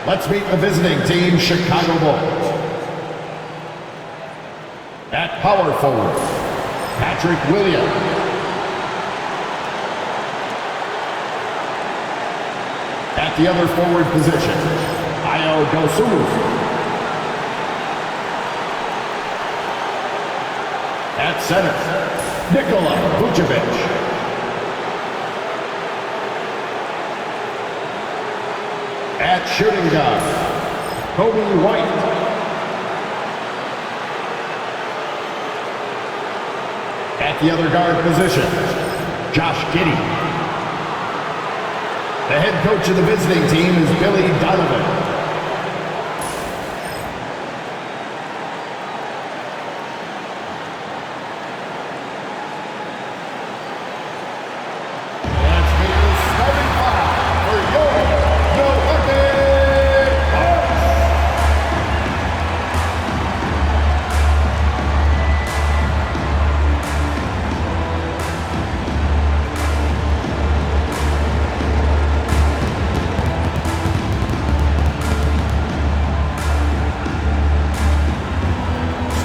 Let's meet the visiting team, Chicago Bulls. At power forward, Patrick Williams. At the other forward position, Ayo Dosunmu. At center, Nikola Vucevic. At shooting guard, Kobe White. At the other guard position, Josh Giddey. The head coach of the visiting team is Billy Donovan.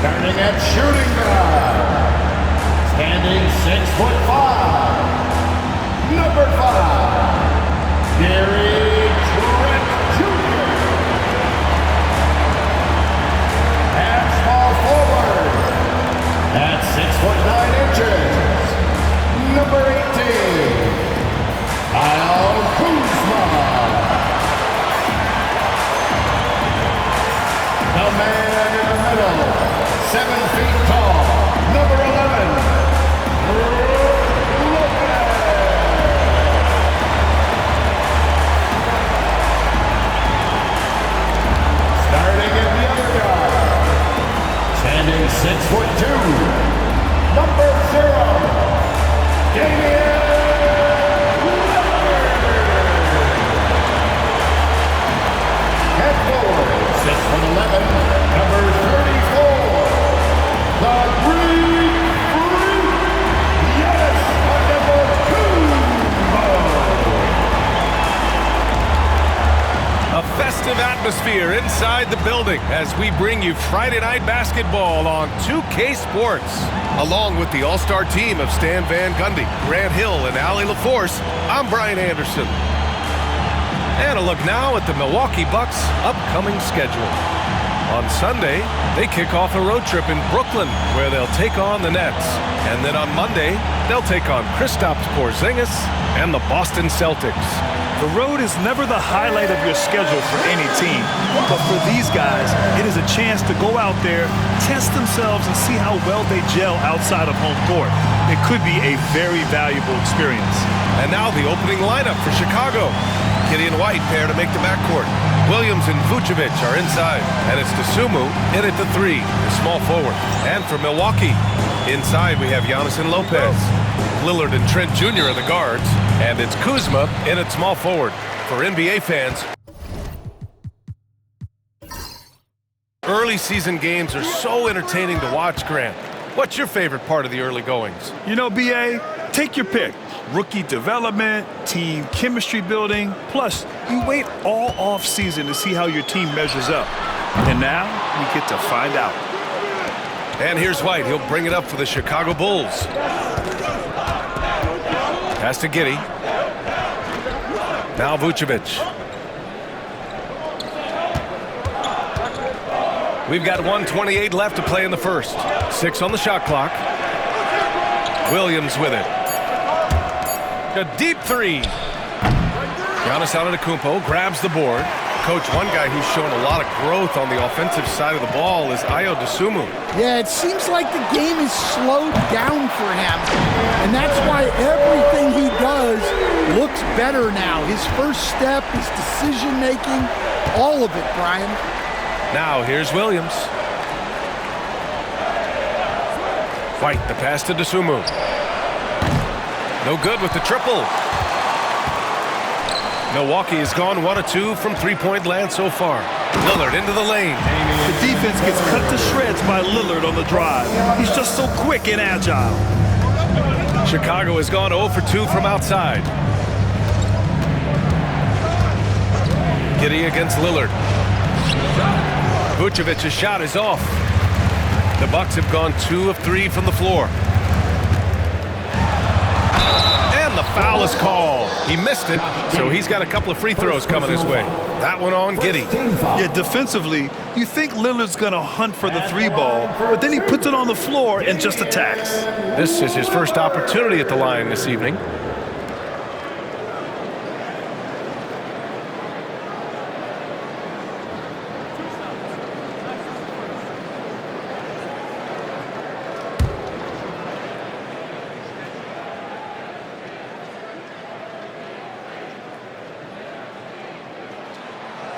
Starting at shooting guard, standing 6'5", number 5, Gary Trent Jr. At small forward, at 6'9", number 18, Kyle Kuzma. The man in the middle, 7 feet tall, number 11, Brook Lopez. Starting at the other guard, standing 6'2", number 0, Damian Lillard. Head forward, 6'11", number 34. The Greek Freak, Giannis Antetokounmpo. A festive atmosphere inside the building as we bring you Friday Night Basketball on 2K Sports. Along with the all-star team of Stan Van Gundy, Grant Hill, and Allie LaForce, I'm Brian Anderson. And a look now at the Milwaukee Bucks' upcoming schedule. On Sunday, they kick off a road trip in Brooklyn, where they'll take on the Nets. And then on Monday, they'll take on Kristaps Porzingis and the Boston Celtics. The road is never the highlight of your schedule for any team. But for these guys, it is a chance to go out there, test themselves, and see how well they gel outside of home court. It could be a very valuable experience. And now the opening lineup for Chicago. Giddey and White pair to make the backcourt. Williams and Vucevic are inside, and it's Dosunmu in at the 3, the small forward. And for Milwaukee, inside we have Giannis and Lopez. Lillard and Trent Jr. are the guards, and it's Kuzma in at small forward. For NBA fans, early season games are so entertaining to watch, Grant. What's your favorite part of the early goings? You know, B.A., take your pick. Rookie development, team chemistry building, plus you wait all off season to see how your team measures up. And now we get to find out. And here's White. He'll bring it up for the Chicago Bulls. Pass to Giddey. Now Vucevic. We've got 1:28 left to play in the first. 6 on the shot clock. Williams with it. A deep 3. Giannis Antetokounmpo grabs the board. Coach, one guy who's shown a lot of growth on the offensive side of the ball is Ayo Dosunmu. Yeah, it seems like the game is slowed down for him, and that's why everything he does looks better now. His first step, his decision-making, all of it, Brian. Now here's Williams. White, the pass to Dosunmu. No good with the triple. Milwaukee has gone 1 of 2 from three-point land so far. Lillard into the lane. The defense gets cut to shreds by Lillard on the drive. He's just so quick and agile. Chicago has gone 0 for 2 from outside. Giddey against Lillard. Vucevic's shot is off. The Bucks have gone 2 of 3 from the floor. And the foul is called. He missed it, so he's got a couple of free throws coming his way. That one on Giddey. Yeah, defensively, you think Lillard's going to hunt for the 3-ball, but then he puts it on the floor and just attacks. This is his first opportunity at the line this evening.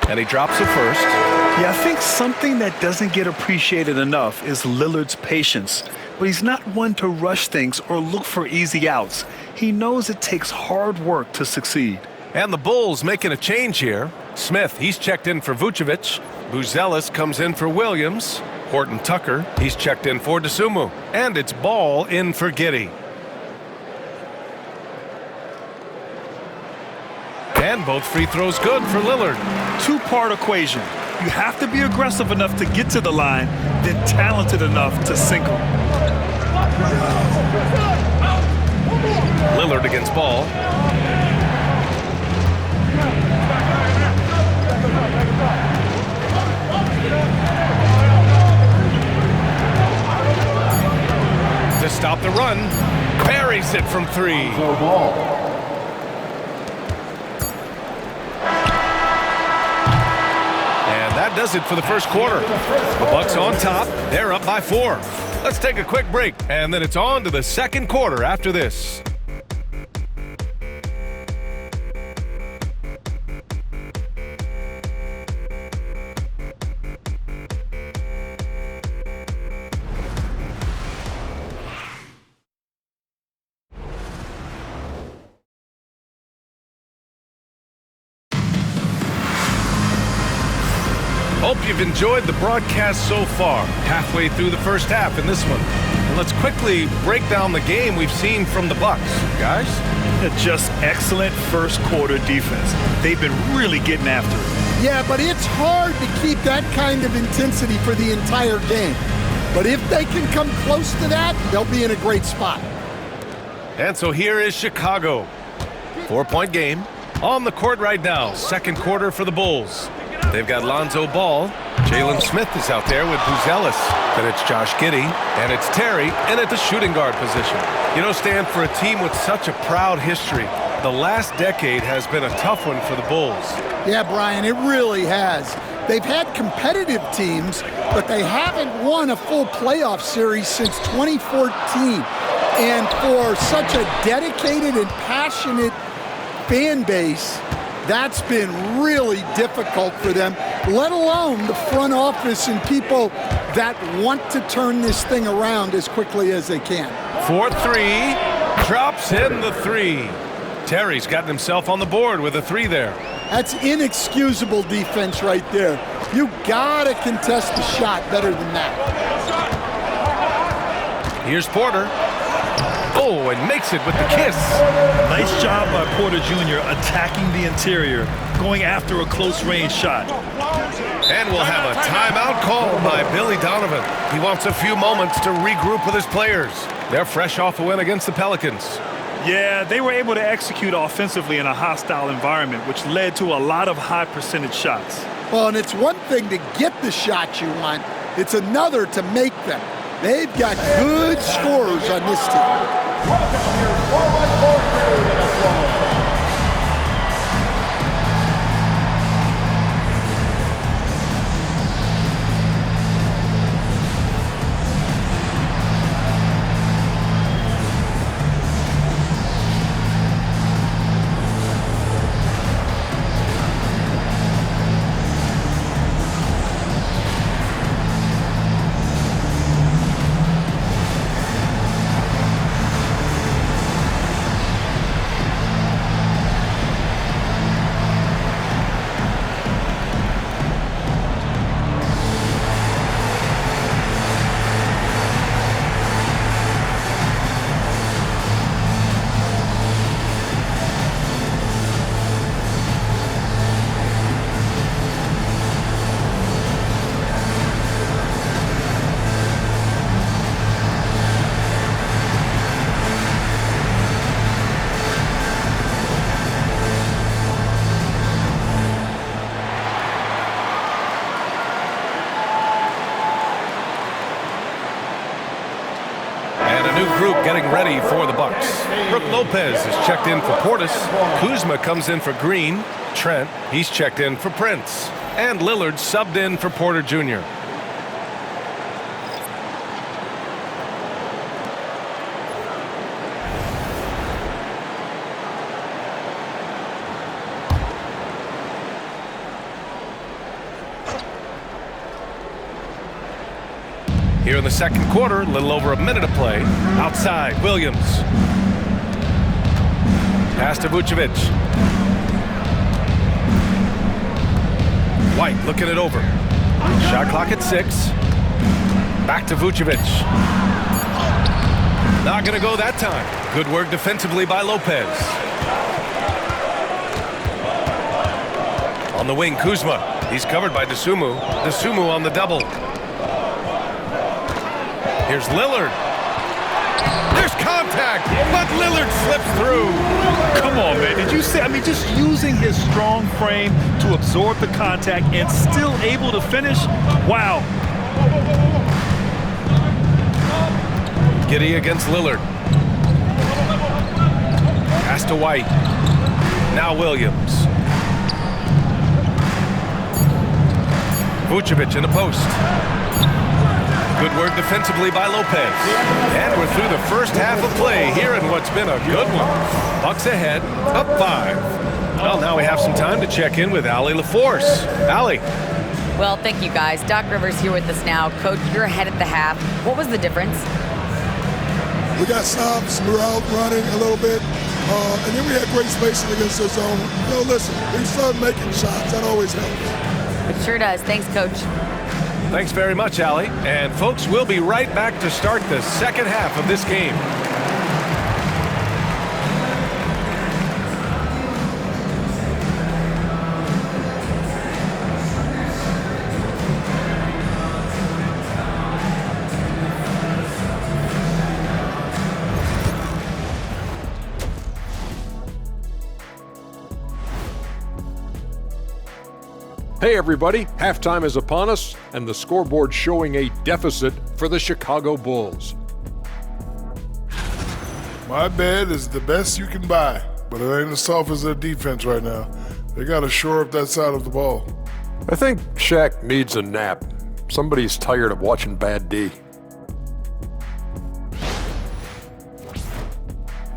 And he drops it first. Yeah, I think something that doesn't get appreciated enough is Lillard's patience. But he's not one to rush things or look for easy outs. He knows it takes hard work to succeed. And the Bulls making a change here. Smith, he's checked in for Vucevic. Buzelis comes in for Williams. Horton Tucker, he's checked in for Dosunmu. And it's Ball in for Giddey. And both free throws good for Lillard. Two-part equation. You have to be aggressive enough to get to the line, then talented enough to sink them. Lillard against Ball. To stop the run, buries it from 3. Ball. That does it for the first quarter. The Bucks on top. They're up by 4. Let's take a quick break, and then it's on to the second quarter after this. Hope you've enjoyed the broadcast so far. Halfway through the first half in this one. And let's quickly break down the game we've seen from the Bucks. Guys? Just excellent first quarter defense. They've been really getting after it. Yeah, but it's hard to keep that kind of intensity for the entire game. But if they can come close to that, they'll be in a great spot. And so here is Chicago. 4-point game. On the court right now. Second quarter for the Bulls. They've got Lonzo Ball. Jalen Smith is out there with Buzelis. Then it's Josh Giddey. And it's Terry in at the shooting guard position. You know, Stan, for a team with such a proud history, the last decade has been a tough one for the Bulls. Yeah, Brian, it really has. They've had competitive teams, but they haven't won a full playoff series since 2014. And for such a dedicated and passionate fan base, that's been really difficult for them, let alone the front office and people that want to turn this thing around as quickly as they can. 4-3, drops in the 3. Terry's gotten himself on the board with a 3 there. That's inexcusable defense right there. You gotta contest the shot better than that. Here's Porter. Oh, and makes it with the kiss. Nice job by Porter Jr. attacking the interior, going after a close-range shot. And we'll have a timeout called by Billy Donovan. He wants a few moments to regroup with his players. They're fresh off a win against the Pelicans. Yeah, they were able to execute offensively in a hostile environment, which led to a lot of high-percentage shots. Well, and it's one thing to get the shots you want. It's another to make them. They've got good scorers on this team. Welcome your 4-1-4 crew in applause. new group getting ready for the Bucks. Brook Lopez is checked in for Portis. Kuzma comes in for Green. Trent, he's checked in for Prince. And Lillard subbed in for Porter Jr. Here in the second quarter, a little over a minute to play. Outside, Williams. Pass to Vucevic. White looking it over. Shot clock at 6. Back to Vucevic. Not going to go that time. Good work defensively by Lopez. On the wing, Kuzma. He's covered by Dosunmu. Dosunmu on the double. Here's Lillard. There's contact, but Lillard slips through. Come on, man. Did you see? I mean, just using his strong frame to absorb the contact and still able to finish. Wow. Giddey against Lillard. Pass to White. Now Williams. Vucevic in the post. Good work defensively by Lopez. And we're through the first half of play here in what's been a good one. Bucks ahead, up 5. Well, now we have some time to check in with Allie LaForce. Allie. Well, thank you, guys. Doc Rivers here with us now. Coach, you're ahead at the half. What was the difference? We got stops. We were out running a little bit. And then we had great spacing against the zone. You know, listen, we started making shots. That always helps. It sure does. Thanks, Coach. Thanks very much, Allie. And folks, we'll be right back to start the second half of this game. Hey everybody, halftime is upon us, and the scoreboard showing a deficit for the Chicago Bulls. My bed is the best you can buy, but it ain't as soft as their defense right now. They got to shore up that side of the ball. I think Shaq needs a nap. Somebody's tired of watching bad D.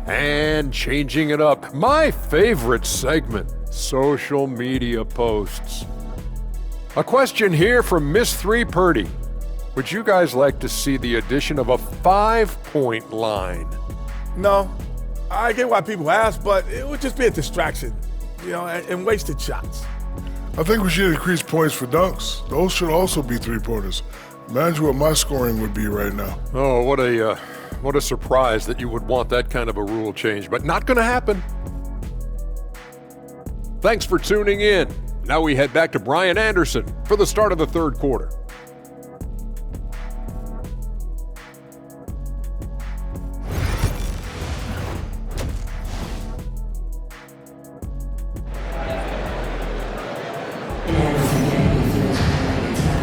And changing it up, my favorite segment, social media posts. A question here from Miss 3 Purdy. Would you guys like to see the addition of a 5-point line? No, I get why people ask, but it would just be a distraction, you know, and wasted shots. I think we should increase points for dunks. Those should also be three-pointers. Imagine what my scoring would be right now. Oh, what a surprise that you would want that kind of a rule change, but not going to happen. Thanks for tuning in. Now we head back to Brian Anderson for the start of the third quarter.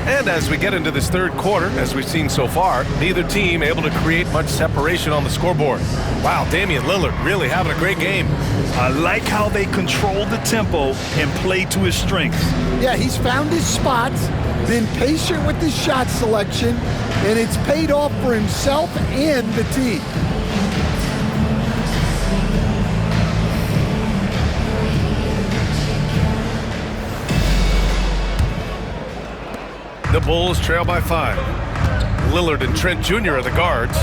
And as we get into this third quarter, as we've seen so far, neither team able to create much separation on the scoreboard. Wow, Damian Lillard really having a great game. I like how they controlled the tempo and played to his strengths. Yeah, he's found his spots, been patient with his shot selection, and it's paid off for himself and the team. The Bulls trail by 5. Lillard and Trent Jr. are the guards.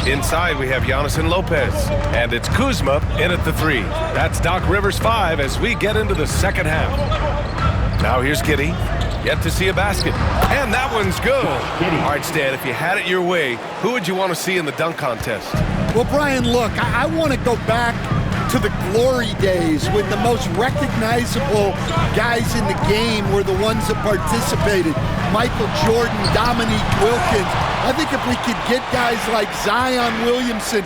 Inside we have Giannis and Lopez. And it's Kuzma in at the 3. That's Doc Rivers 5 as we get into the second half. Now here's Giddey. Yet to see a basket. And that one's good. All right, Stan, if you had it your way, who would you want to see in the dunk contest? Well, Brian, look, I want to go back to the glory days when the most recognizable guys in the game were the ones that participated. Michael Jordan, Dominique Wilkins. I think if we could get guys like Zion Williamson,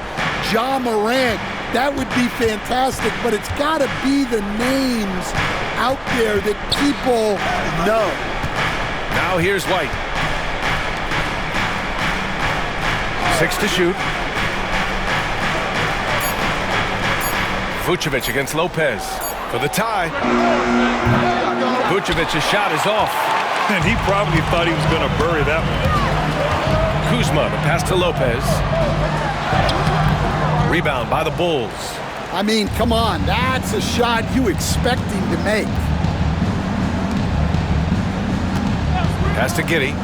Ja Morant, that would be fantastic, but it's got to be the names out there that people know. Now here's White. 6 to shoot. Vucevic against Lopez for the tie. Vucevic's shot is off. And he probably thought he was going to bury that one. Kuzma, the pass to Lopez. Rebound by the Bulls. I mean, come on. That's a shot you expect him to make. Pass to Giddey.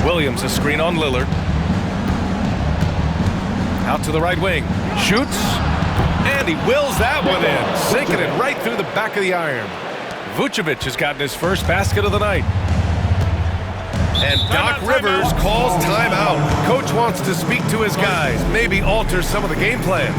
Williams, a screen on Lillard. Out to the right wing. Shoots. And he wills that one in. Sinking it right through the back of the iron. Vucevic has gotten his first basket of the night. And Doc Rivers calls timeout. Coach wants to speak to his guys, maybe alter some of the game plan.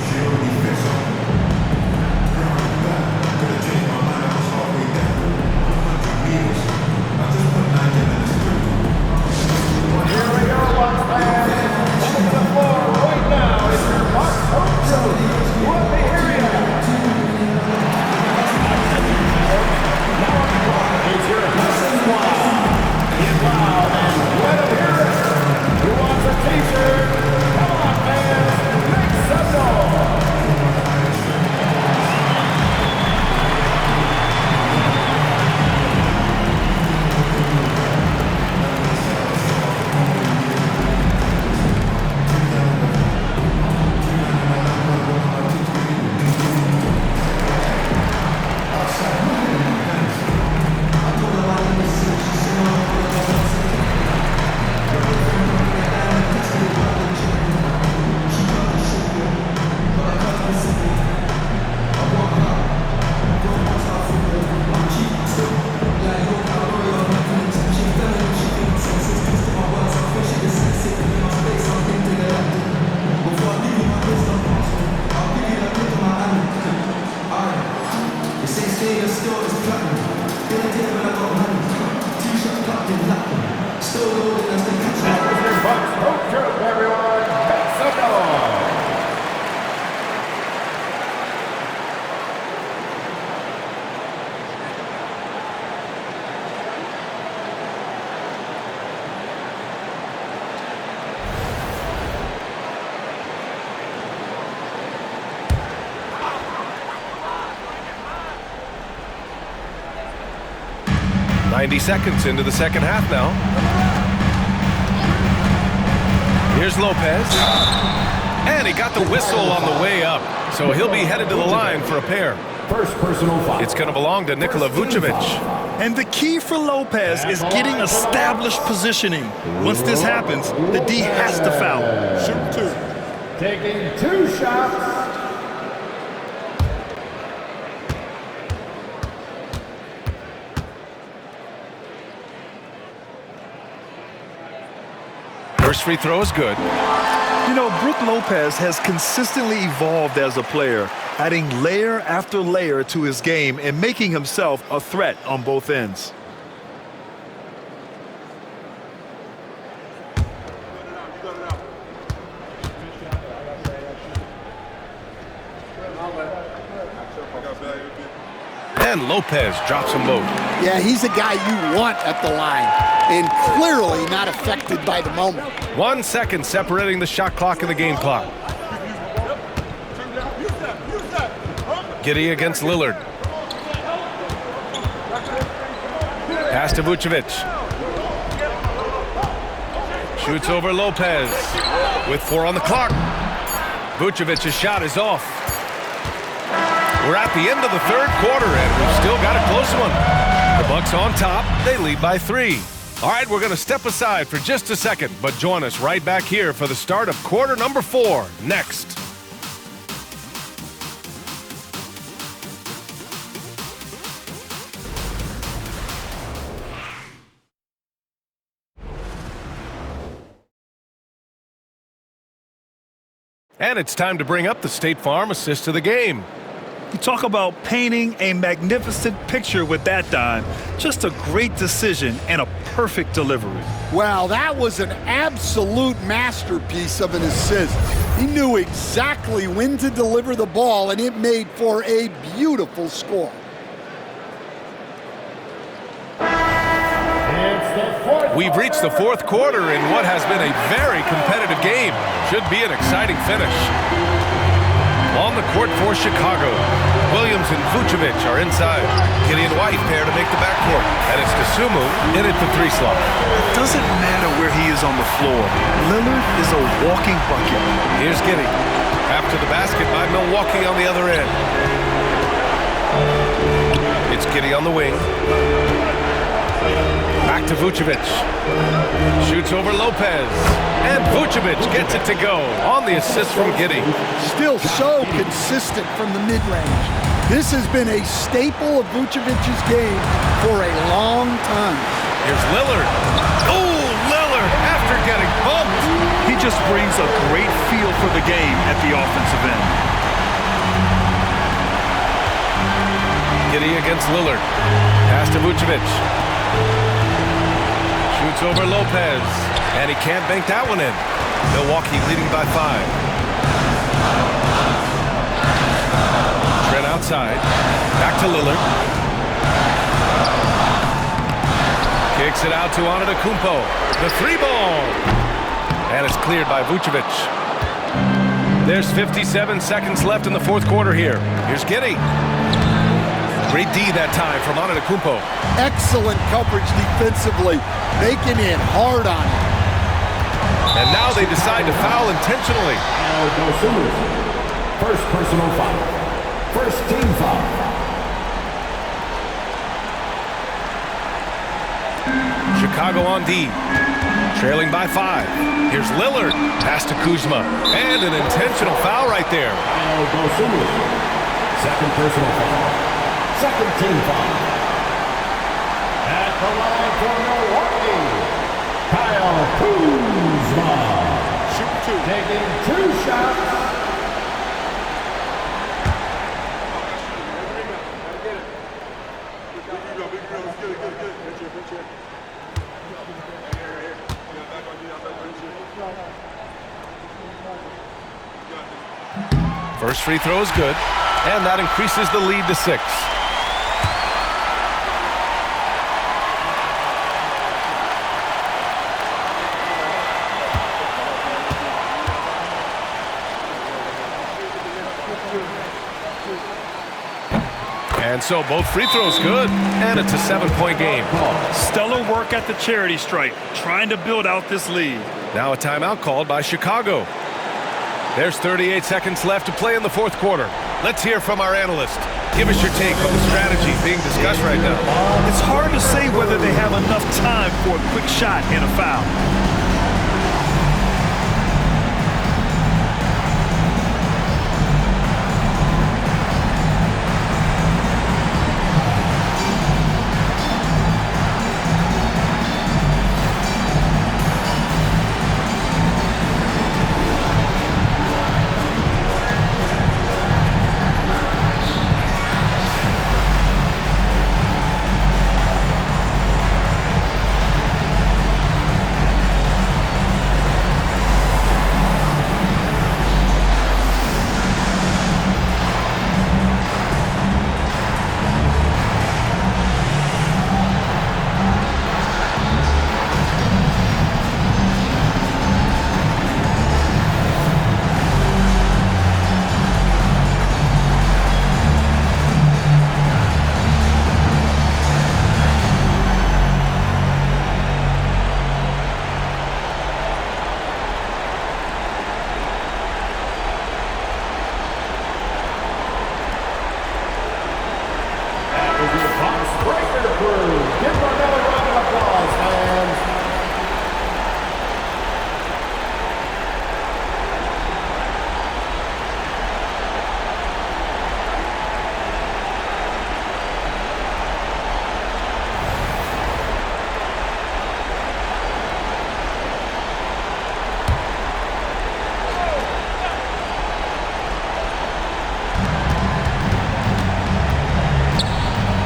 Seconds into the second half now. Here's Lopez. And he got the whistle on the way up. So he'll be headed to the line for a pair. First personal foul. It's going to belong to Nikola Vucevic. And the key for Lopez is getting established positioning. Once this happens, the D has to foul. Shoot two. Taking 2 shots. First free throw is good. You know, Brook Lopez has consistently evolved as a player, adding layer after layer to his game and making himself a threat on both ends. And Lopez drops them both. Yeah, he's a guy you want at the line, and clearly not affected by the moment. 1 second separating the shot clock and the game clock. Giddey against Lillard. Pass to Vucevic. Shoots over Lopez with 4 on the clock. Vucevic's shot is off. We're at the end of the third quarter, and we've still got a close one. The Bucks on top. They lead by 3. All right, we're going to step aside for just a second, but join us right back here for the start of quarter number 4 next. And it's time to bring up the State Farm assist of the game. You talk about painting a magnificent picture with that dime. Just a great decision and a perfect delivery. Well, that was an absolute masterpiece of an assist. He knew exactly when to deliver the ball, and it made for a beautiful score. We've reached the fourth quarter in what has been a very competitive game. Should be an exciting finish. On the court for Chicago, Williams and Vucevic are inside. Gideon White pair to make the backcourt. And it's Dosunmu in at the 3 slot. It doesn't matter where he is on the floor. Lillard is a walking bucket. Here's Giddey. After the basket by Milwaukee on the other end. It's Giddey on the wing. Back to Vucevic. Shoots over Lopez. And Vucevic gets it to go on the assist from Giddey. Still so consistent from the mid-range. This has been a staple of Vucevic's game for a long time. Here's Lillard. Oh, Lillard after getting bumped. He just brings a great feel for the game at the offensive end. Giddey against Lillard. Pass to Vucevic. Shoots over Lopez. And he can't bank that one in. Milwaukee leading by 5. Trent outside. Back to Lillard. Kicks it out to Antetokounmpo. The 3 ball. And it's cleared by Vucevic. There's 57 seconds left in the 4th quarter here. Here's Giddey. Great D that time from Antetokounmpo. Excellent coverage defensively. Making it hard on him. And now they decide to foul intentionally. First personal foul. First team foul. Chicago on D. Trailing by 5. Here's Lillard. Pass to Kuzma. And an intentional foul right there. Second personal foul. Second team foul. At the line for Milwaukee, Kyle Kuzma. Taking 2 shots. First free throw is good, and that increases the lead to 6. And so both free throws good, and it's a 7-point game. Stellar work at the charity stripe, trying to build out this lead. Now a timeout called by Chicago. There's 38 seconds left to play in the 4th quarter. Let's hear from our analyst. Give us your take on the strategy being discussed right now. It's hard to say whether they have enough time for a quick shot and a foul.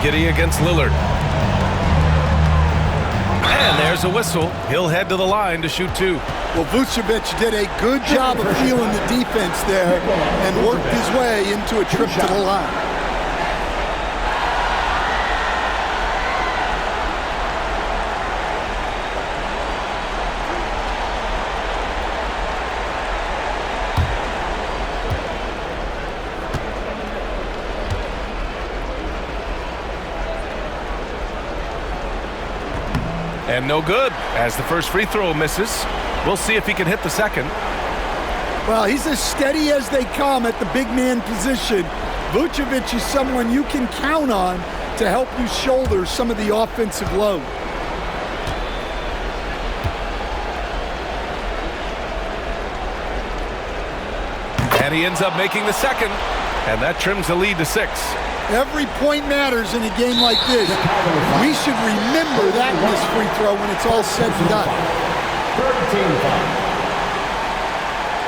Giddey against Lillard. And there's a whistle. He'll head to the line to shoot 2. Well, Vucevic did a good job of feeling the defense there and worked his way into a trip to the line. And no good, as the first free throw misses. We'll see if he can hit the second. Well, he's as steady as they come at the big man position. Vucevic is someone you can count on to help you shoulder some of the offensive load. And he ends up making the second, and that trims the lead to 6. Every point matters in a game like this. We should remember that missed free throw when it's all said and done. 13 foul.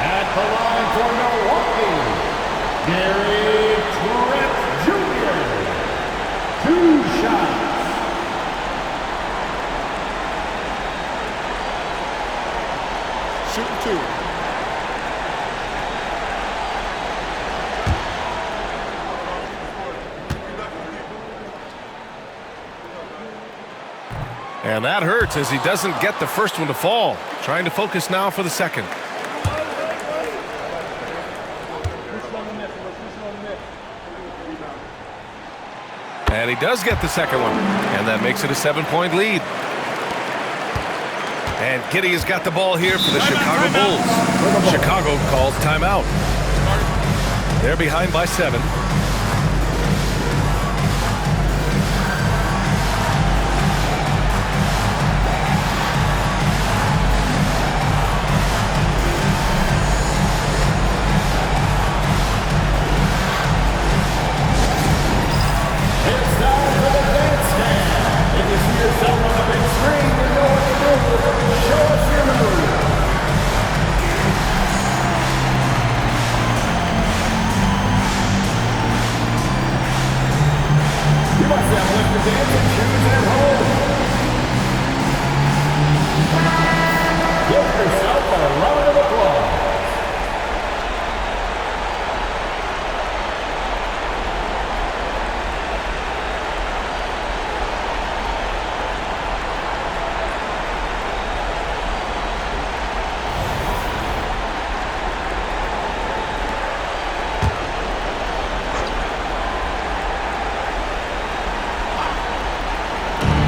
At the line for Milwaukee, Gary Trent Jr. 2 shots. Shooting 2. And that hurts as he doesn't get the first one to fall. Trying to focus now for the second. And he does get the second one. And that makes it a 7-point lead. And Giddey has got the ball here for the Chicago Bulls. Chicago calls timeout. They're behind by 7.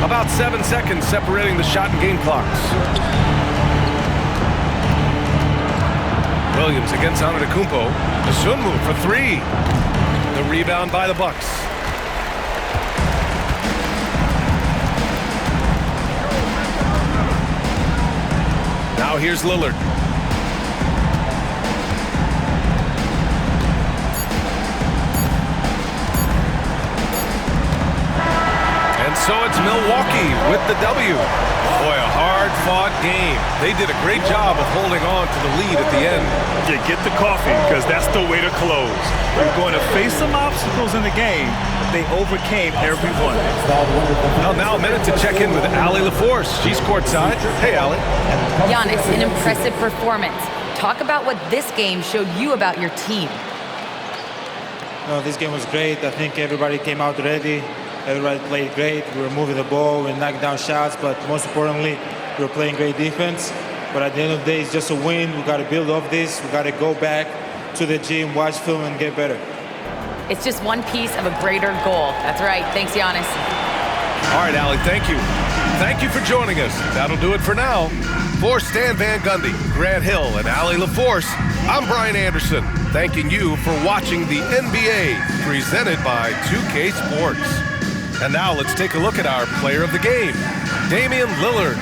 About 7 seconds separating the shot and game clocks. Williams against Antetokounmpo. Dosunmu for 3. The rebound by the Bucks. Now here's Lillard. And so it's Milwaukee with the W. Boy, a hard-fought game. They did a great job of holding on to the lead at the end. Yeah, get the coffee, because that's the way to close. You're going to face some obstacles in the game, but they overcame every one. Well, now a minute to check in with Allie LaForce. She's courtside. Hey, Allie. Giannis, an impressive performance. Talk about what this game showed you about your team. No, this game was great. I think everybody came out ready. Everybody played great. We were moving the ball, we were knocking down shots, but most importantly, we were playing great defense. But at the end of the day, it's just a win. We got to build off this. We got to go back to the gym, watch film, and get better. It's just one piece of a greater goal. That's right. Thanks, Giannis. All right, Allie, thank you. Thank you for joining us. That'll do it for now. For Stan Van Gundy, Grant Hill, and Allie LaForce, I'm Brian Anderson, thanking you for watching the NBA, presented by 2K Sports. And now let's take a look at our player of the game, Damian Lillard.